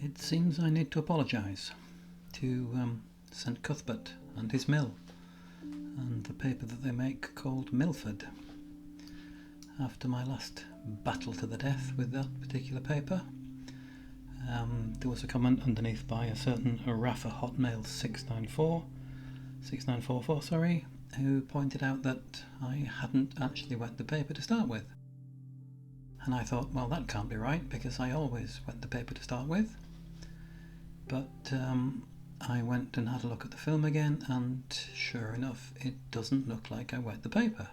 It seems I need to apologise to St Cuthbert and his mill and the paper that they make called Millford. After my last battle to the death with that particular paper, there was a comment underneath by a certain Rafa Hotmail 6944, who pointed out that I hadn't actually wet the paper to start with. And I thought, well, that can't be right because I always wet the paper to start with. But I went and had a look at the film again, and sure enough, it doesn't look like I wet the paper.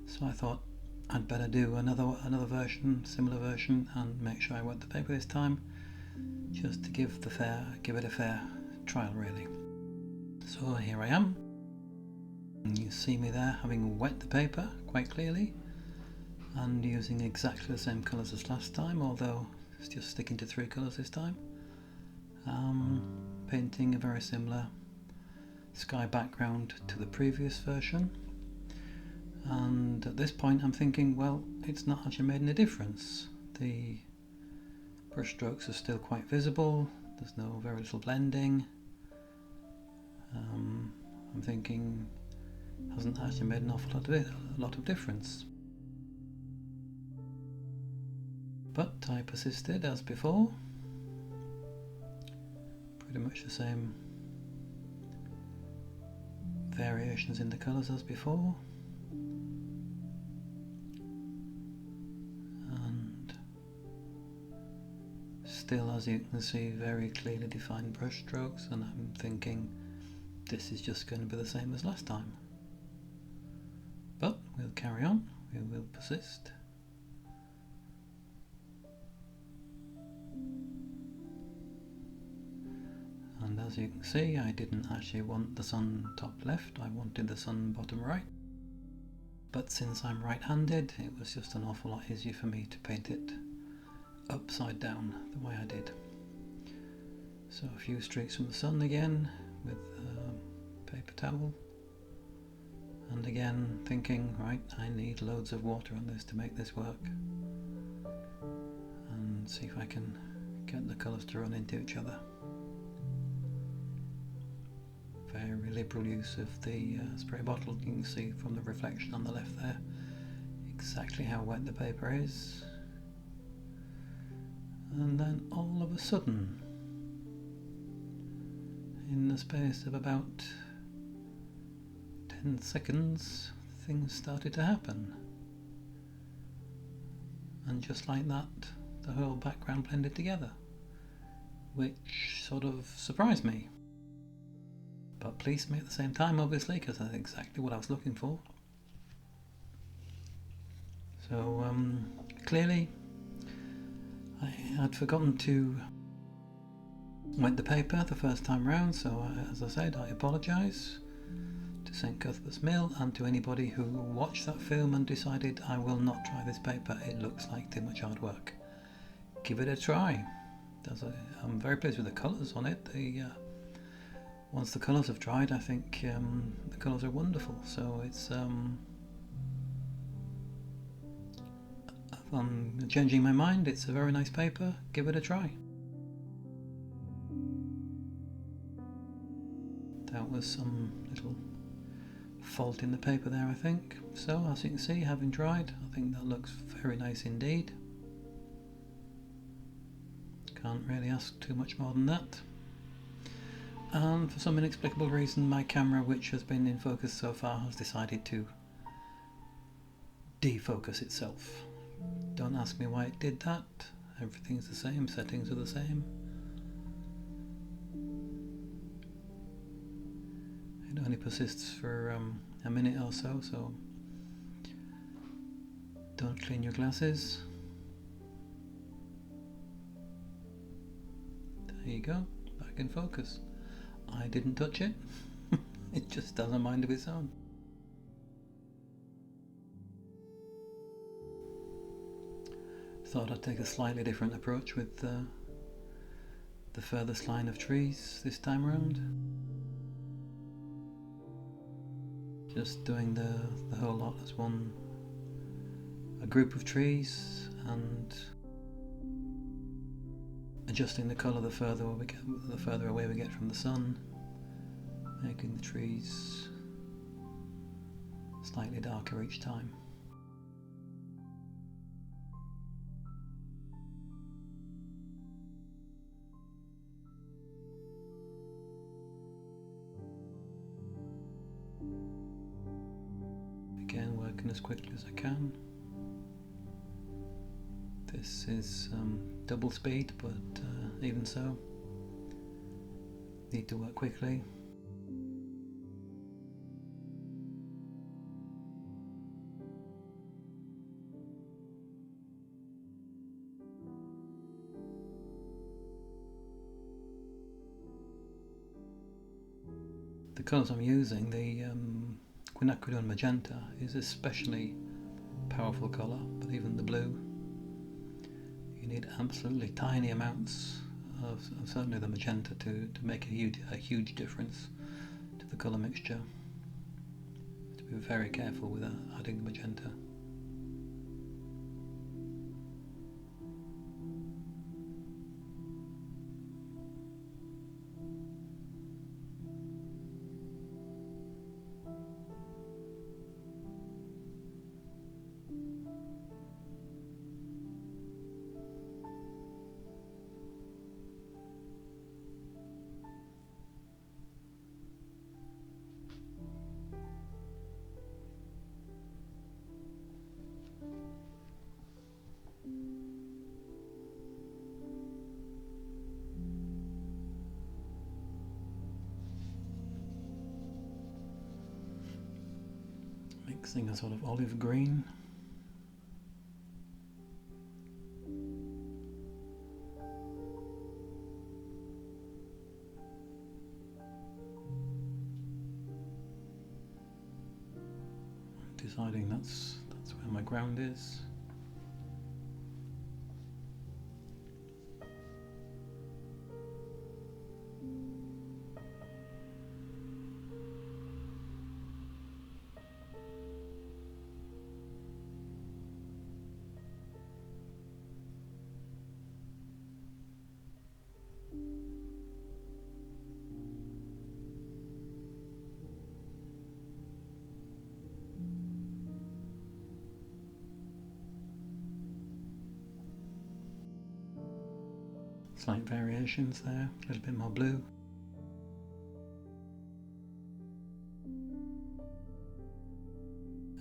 So I thought I'd better do another version, similar version, and make sure I wet the paper this time, just to give it a fair trial, really. So here I am. You see me there having wet the paper quite clearly, and using exactly the same colours as last time, although it's just sticking to 3 colours this time. Painting a very similar sky background to the previous version, and at this point I'm thinking, well, it's not actually made any difference. The brush strokes are still quite visible, there's very little blending. I'm thinking it hasn't actually made an awful lot of difference. But I persisted as before. Pretty much the same variations in the colours as before, and still, as you can see, very clearly defined brush strokes, and I'm thinking this is just going to be the same as last time. But we'll carry on, we will persist. And as you can see, I didn't actually want the sun top left, I wanted the sun bottom right. But since I'm right-handed, it was just an awful lot easier for me to paint it upside down the way I did. So a few streaks from the sun again with a paper towel. And again thinking, right, I need loads of water on this to make this work. And see if I can get the colours to run into each other. Very liberal use of the spray bottle. You can see from the reflection on the left there exactly how wet the paper is. And then all of a sudden, in the space of about 10 seconds, things started to happen. And just like that, the whole background blended together, which sort of surprised me. But pleased me at the same time, obviously, because that's exactly what I was looking for. So clearly I had forgotten to wet the paper the first time round, so as I said, I apologise to St Cuthbert's Mill and to anybody who watched that film and decided I will not try this paper, it looks like too much hard work. Give it a try. I'm very pleased with the colours on it. Once the colours have dried, I think the colours are wonderful. So it's I'm changing my mind. It's a very nice paper. Give it a try. That was some little fault in the paper there, I think. So as you can see, having dried, I think that looks very nice indeed. Can't really ask too much more than that. And for some inexplicable reason, my camera, which has been in focus so far, has decided to defocus itself. Don't ask me why it did that. Everything's the same, settings are the same. It only persists for a minute or so, so don't clean your glasses. There you go, back in focus. I didn't touch it. It just has a mind of its own. Thought I'd take a slightly different approach with the furthest line of trees this time around. Just doing the whole lot as a group of trees, and adjusting the colour the further away we get from the sun, making the trees slightly darker each time. Again, working as quickly as I can. This is double speed, but even so, need to work quickly. The colours I'm using, the Quinacridone Magenta, is especially powerful colour, but even the blue, you need absolutely tiny amounts of certainly the magenta to make a huge difference to the colour mixture. To be very careful with adding the magenta. Mixing a sort of olive green. Deciding that's where my ground is. Slight variations there, a little bit more blue.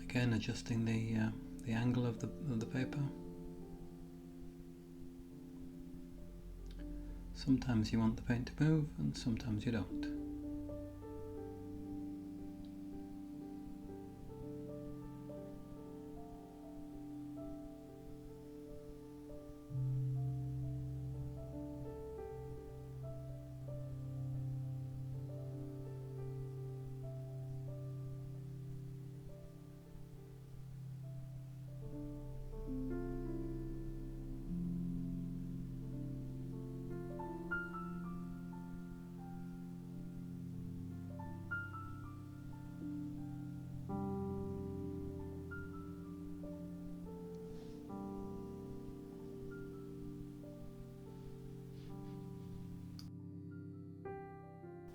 Again, adjusting the angle of the paper. Sometimes you want the paint to move, and sometimes you don't.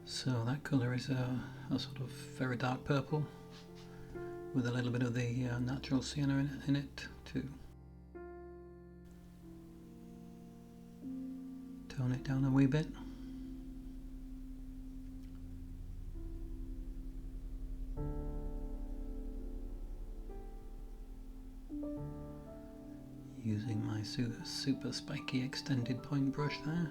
So that colour is a sort of very dark purple with a little bit of the natural sienna in it to tone it down a wee bit. Using my super spiky extended point brush there.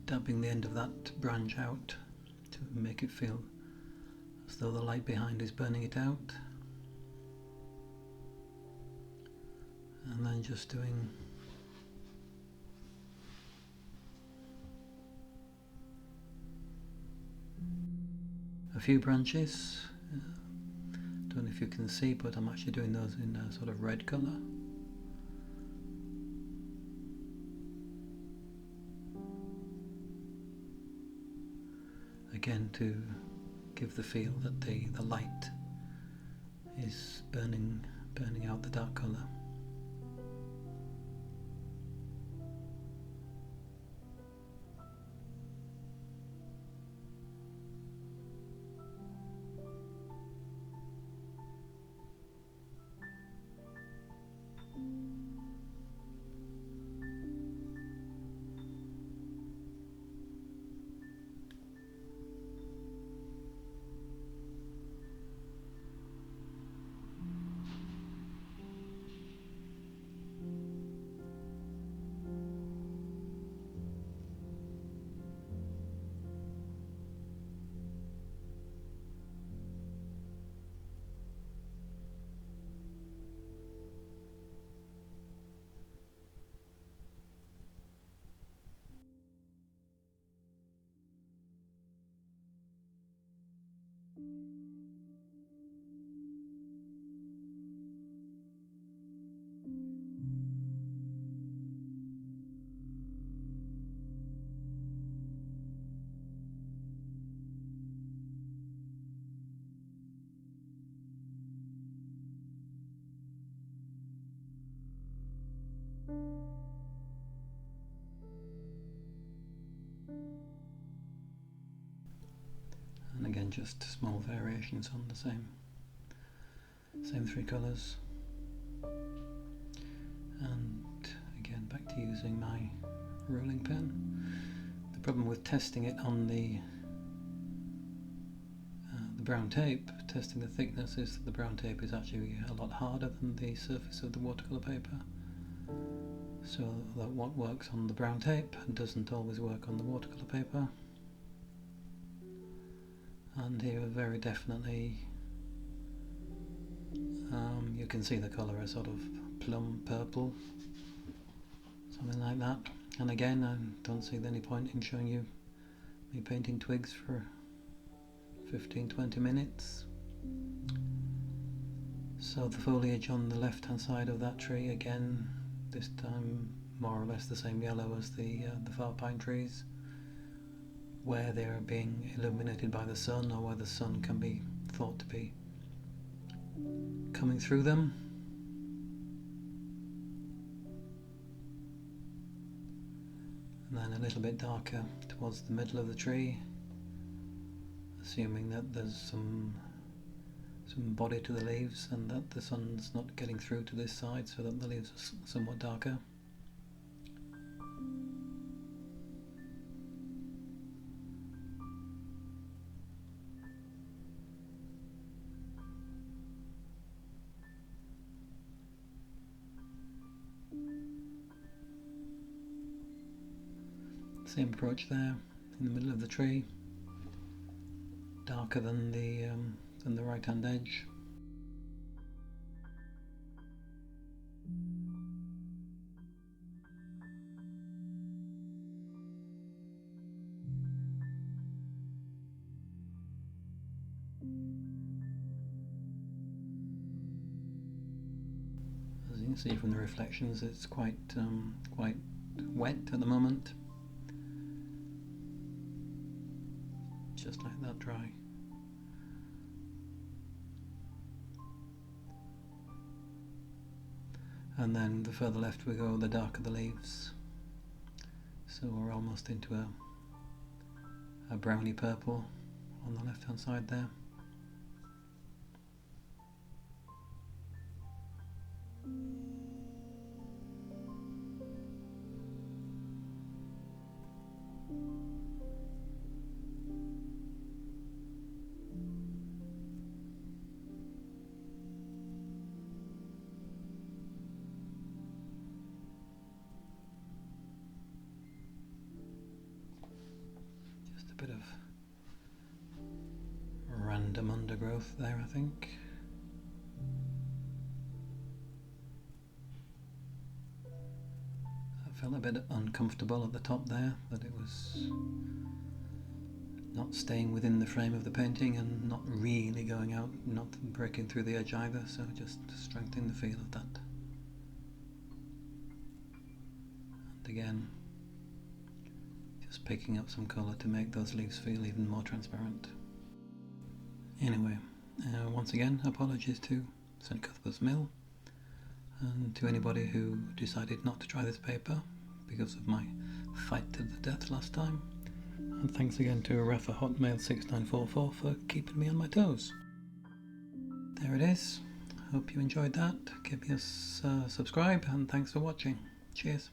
Dabbing the end of that branch out to make it feel as though the light behind is burning it out. and then just doing a few branches. Don't know if you can see, but I'm actually doing those in a sort of red colour. Again, to give the feel that the light is burning out the dark colour. And again, just small variations on the same three colours. And again, back to using my ruling pen. The problem with testing it on the brown tape, testing the thickness, is that the brown tape is actually a lot harder than the surface of the watercolour paper. So that what works on the brown tape doesn't always work on the watercolour paper. And here very definitely you can see the colour as sort of plum purple, something like that. And again, I don't see any point in showing you me painting twigs for 15-20 minutes. So the foliage on the left hand side of that tree, again this time more or less the same yellow as the far pine trees, where they are being illuminated by the sun, or where the sun can be thought to be coming through them. And then a little bit darker towards the middle of the tree, assuming that there's some body to the leaves and that the sun's not getting through to this side, so that the leaves are somewhat darker. Same approach there in the middle of the tree, darker than the right hand edge. As you can see from the reflections, it's quite wet at the moment. Just let that dry. And then the further left we go, the darker the leaves. So we're almost into a browny purple on the left hand side there. Bit of random undergrowth there, I think. felt a bit uncomfortable at the top there, that it was not staying within the frame of the painting and not really going out, not breaking through the edge either, so just strengthening the feel of that. And again, just picking up some colour to make those leaves feel even more transparent. Anyway, once again, apologies to St Cuthbert's Mill and to anybody who decided not to try this paper because of my fight to the death last time. And thanks again to Rafa Hotmail 6944 for keeping me on my toes. There it is. Hope you enjoyed that. Give me a subscribe and thanks for watching. Cheers.